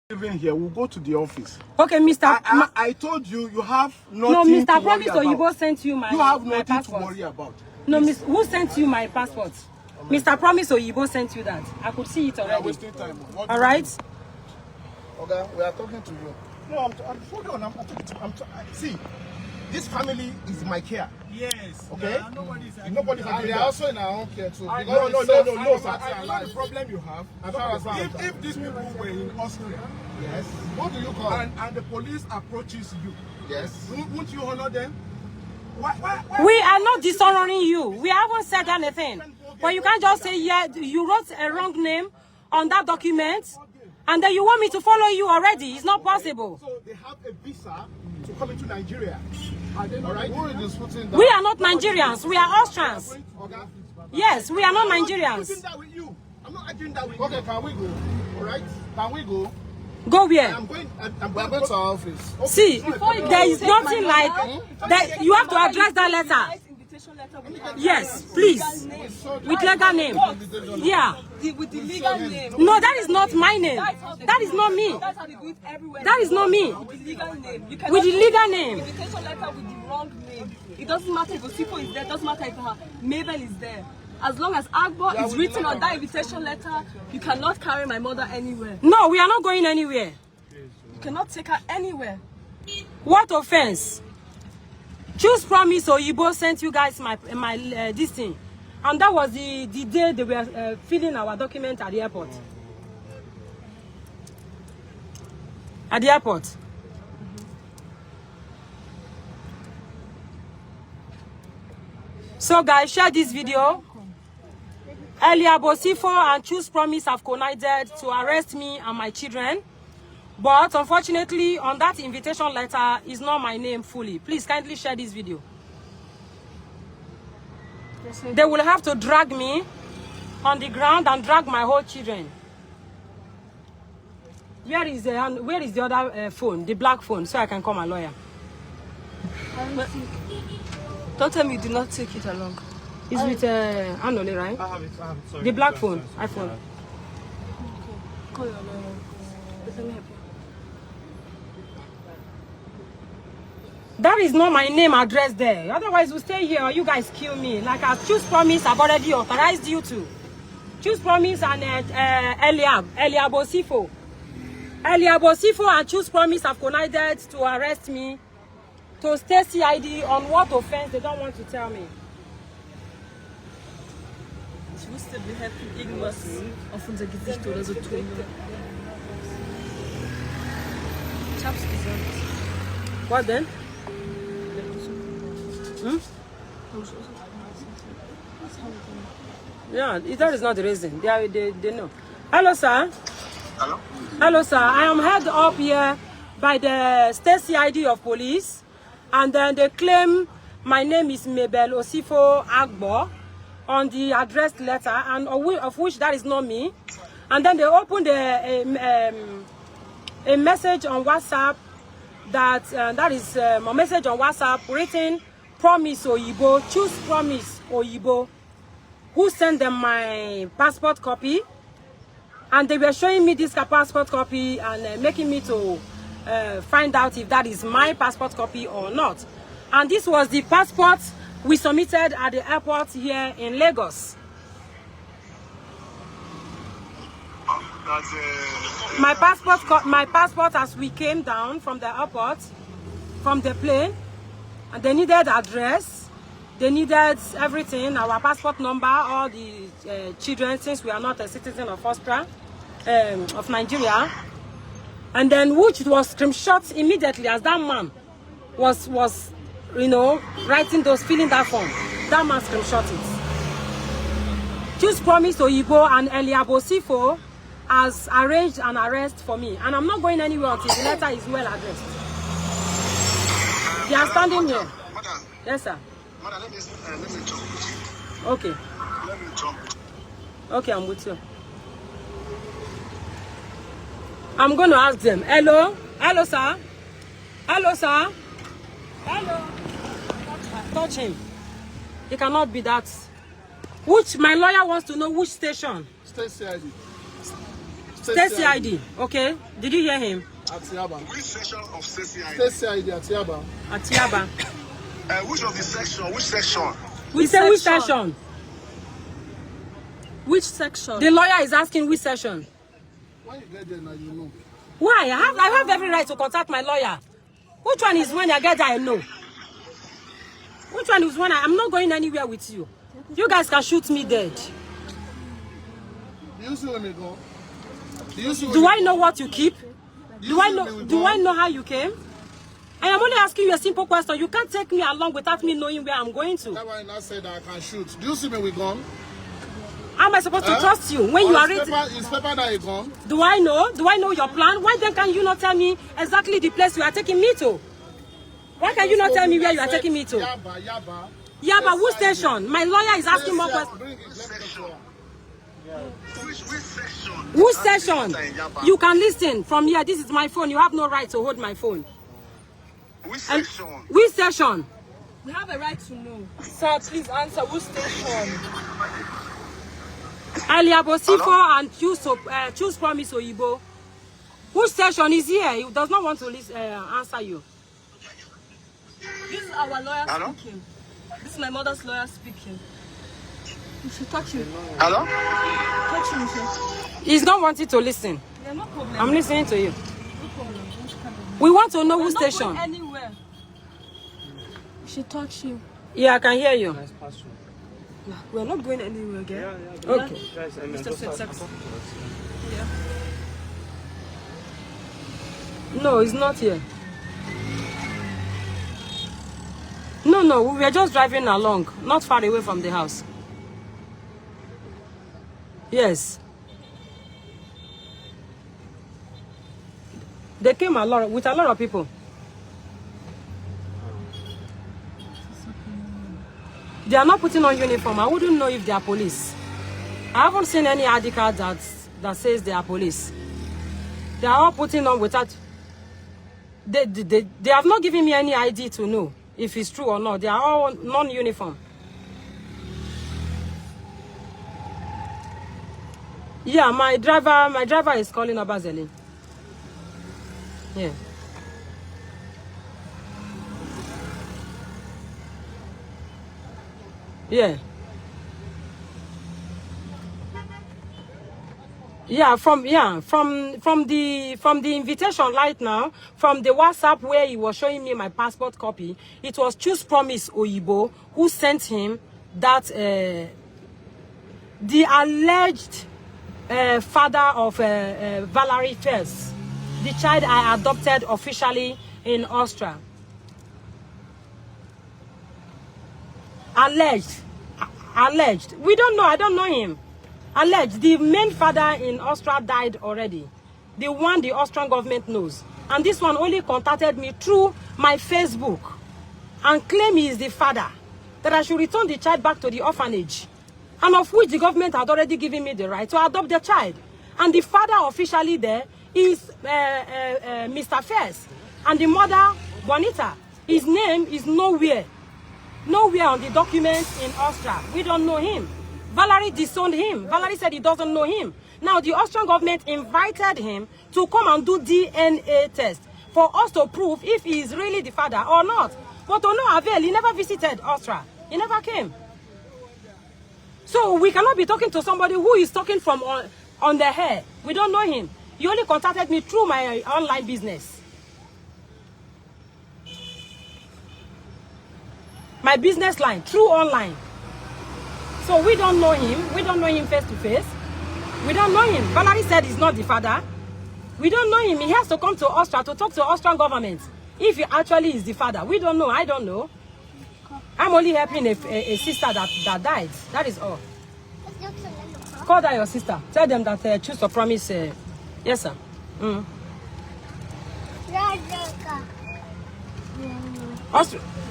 Even here, we'll go to the office. Okay, Mr. I told you, you have nothing no, Mr. to Promise worry Oyibo about. sent you my You have my nothing passport. to worry about. No, Miss, who sent you my passport? Mr. Promise Oyibo sent you that. I could see it already. Wasting time. All right. Okay, we are talking to you. No, I'm hold on. I'm talking to. See, this family is my care. Yes. Okay. Nobody's They are also in our own care too. No, sir. I know the problem you have. If these people were in Austria, Yes. What do you call? and the police approaches you, Yes. won't you honor them? Why? We are not dishonoring you. We haven't said anything. But you can't just say, yeah, you wrote a wrong name on that document, and then you want me to follow you already. It's not possible. So they have a visa to come into Nigeria. All right. Who is disputing that? We are not Nigerians. We are Austrians. Yes, we are not Nigerians. I'm not arguing that with you. Okay, can we go? All right. Can we go? Go where? I'm going to our office. Okay. See, there is nothing like that. You have to address that letter. Yes, please. With legal name. Yeah. With the legal name. No, that is not my name. That is not me. That's how they do it everywhere. That is not me. With the legal name. You With the legal name. Invitation letter with the wrong name. It doesn't matter if Osifo is there. It doesn't matter if Mabel is there. As long as Agbo is written on that invitation letter, you cannot carry my mother anywhere. No, we are not going anywhere. You cannot take her anywhere. What offense? Choose Promise Oyibo sent you guys my this thing, and that was the day they were filling our document at the airport. At the airport. So guys, share this video. Earlier, Osifo and Choose Promise have connived to arrest me and my children. But unfortunately, on that invitation letter is not my name fully. Please kindly share this video. They will have to drag me on the ground and drag my whole children. Where is the other phone, the black phone, so I can call my lawyer? Don't tell me you did not take it along. It's with Anole, right? I have it. Sorry. The black phone, iPhone. Okay. Call your lawyer. Let me help you. That is not my name address there. Otherwise, we'll stay here or you guys kill me. Like I Choose Promise, I've already authorized you to. Choose Promise and Eliab Osifo. Eliab Osifo and Choose Promise have connived to arrest me, to stay CID on what offense they don't want to tell me. Ich wusste, wir hätten irgendwas auf unser Gesicht oder so tun. Ich hab's gesagt. What then? Yeah, that is not the reason. They know. Hello, sir. Hello? Hello, sir. I am held up here by the state CID of police, and then they claim my name is Mabel Osifo Agbo on the addressed letter, and of which that is not me. And then they opened a message on WhatsApp that is a message on WhatsApp written Promise Oyibo, Choose Promise Oyibo, who sent them my passport copy, and they were showing me this passport copy and making me to find out if that is my passport copy or not. And this was the passport we submitted at the airport here in Lagos. My passport as we came down from the airport, from the plane, and they needed address, they needed everything, our passport number, all the children, since we are not a citizen of Austria, of Nigeria, and then which was screenshot immediately as that man was writing those, filling that form. That man screenshot it. Choose Promise Oyibo and Eliab Osifo has arranged an arrest for me, and I'm not going anywhere until the letter is well addressed. They are standing here. Madam, Yes, sir. Madam, let me jump with you. Okay. Let me jump. Okay, I'm with you. I'm going to ask them. Hello? Hello, sir? Hello, sir? Hello? Touch him. It cannot be that. Which, my lawyer wants to know which station. Stay CID. Stacy ID. Okay. Did you hear him? Atiaba. Which section of Stacy ID? Stacy ID, Atiaba. Atiaba. Which of the section? Which section? Which section? Which section? The lawyer is asking which section. When you get there now, you know. Why? I have every right to contact my lawyer. Which one is when I get there, I know. Which one is when I'm not going anywhere with you. You guys can shoot me dead. Do you see when they go? Do you see Do I know what you keep? Do I know how you came? I am only asking you a simple question. You can't take me along without me knowing where I'm going to. That's why I now said that I can shoot. Do you see me with gun? How am I supposed to trust you when you are ready? It's paper that you gun. Do I know? Do I know your plan? Why then can you not tell me exactly the place you are taking me to? Why can you not tell me where you are taking me to? Yaba. Yeah, but which station? My lawyer is asking more questions. Which section? Which session? You can listen from here. This is my phone. You have no right to hold my phone. Which section? Which session? We have a right to know. Sir, please answer. Which station? Osifo and choose Promise Oyibo. Which session is here? He does not want to answer you. This is our lawyer Hello? speaking. This is my mother's lawyer speaking. You should touch him. Hello? Touch him, sir. He's not wanting to listen. Yeah, no problem. I'm listening to you. No problem. Don't come in. We want to know which We're not station. going anywhere. You should touch him. Yeah, I can hear you. We're not going anywhere again. Okay. Mr. Sweat. Yeah. No, it's not here. No, we were just driving along, not far away from the house. Yes. They came with a lot of people. They are not putting on uniform. I wouldn't know if they are police. I haven't seen any ID card that says they are police. They are all putting on without... They have not given me any ID to know if it's true or not. They are all non-uniform. Yeah, my driver is calling Abazeli. Yeah. Yeah. Yeah, from the invitation right now, from the WhatsApp where he was showing me my passport copy, it was Choose Promise Oyibo who sent him that the alleged father of Valerie first, the child I adopted officially in Austria. Alleged. We don't know. I don't know him. Alleged. The main father in Austria died already. The one the Austrian government knows. And this one only contacted me through my Facebook and claimed he is the father. That I should return the child back to the orphanage. And of which the government had already given me the right to adopt the child. And the father officially there is Mr. Fess. And the mother, Bonita. His name is nowhere on the documents in Austria. We don't know him. Valerie disowned him. Valerie said he doesn't know him. Now, the Austrian government invited him to come and do DNA test for us to prove if he is really the father or not. But to no avail, he never visited Austria. He never came. So we cannot be talking to somebody who is talking from on the hair. We don't know him. He only contacted me through my online business. My business line, through online. So we don't know him. We don't know him face to face. We don't know him. Valerie said he's not the father. We don't know him. He has to come to Austria to talk to Austrian government if he actually is the father. We don't know. I don't know. I'm only helping a sister that died. That is all. Call that your sister. Tell them that Choose to Promise. Yes, sir.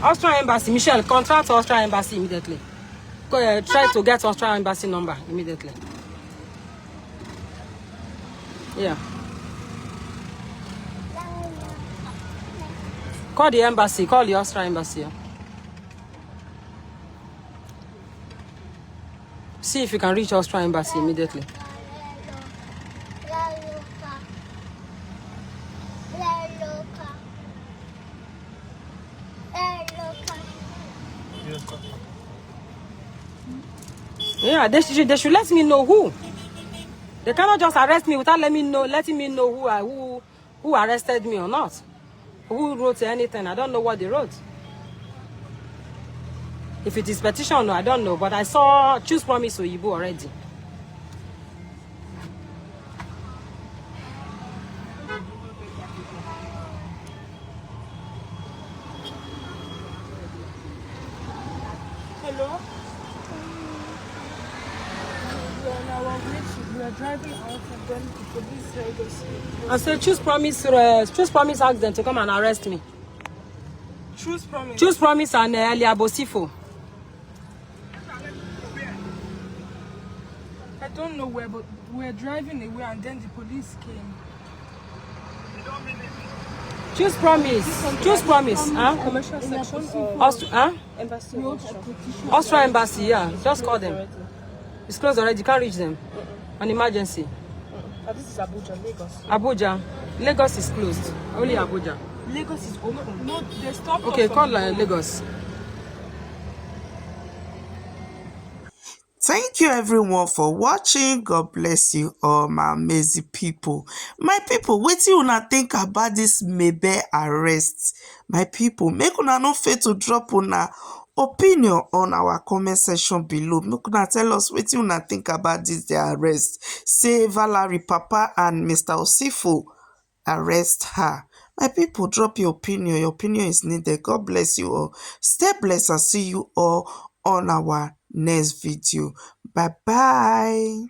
Austrian Embassy. Michelle, contact Austrian Embassy immediately. Go try to get Austrian Embassy number immediately. Yeah. Call the embassy. Call the Austrian Embassy. Yeah. See if you can reach Austrian Embassy immediately. Yeah, they should let me know who. They cannot just arrest me without letting me know who arrested me or not. Who wrote anything? I don't know what they wrote. If it is petition, I don't know. But I saw Choose Promise Oyibo already. Hello? We are on our way we are driving out and then the police held us. I said Choose Promise asked them to come and arrest me. Choose Promise. Choose Promise and Osifo. I don't know where, but we were driving away and then the police came. Choose Promise. Choose Promise. Commercial section or embassy? Austria Embassy, yeah. Just call them. It's closed already. You can't reach them. An emergency. This is Abuja, Lagos. Abuja. Lagos is closed. Only Abuja. Lagos is open. No, they stopped. Okay, call Lagos. Thank you everyone for watching. God bless you all, my amazing people. My people, wetin una think about this Mabel arrest? My people, make una no fail to drop una opinion on our comment section below. Make una tell us wetin una think about this their arrest. Say Valerie Papa and Mr. Osifo arrest her. My people, drop your opinion. Your opinion is needed. God bless you all. Stay blessed and see you all on our next video. Bye bye.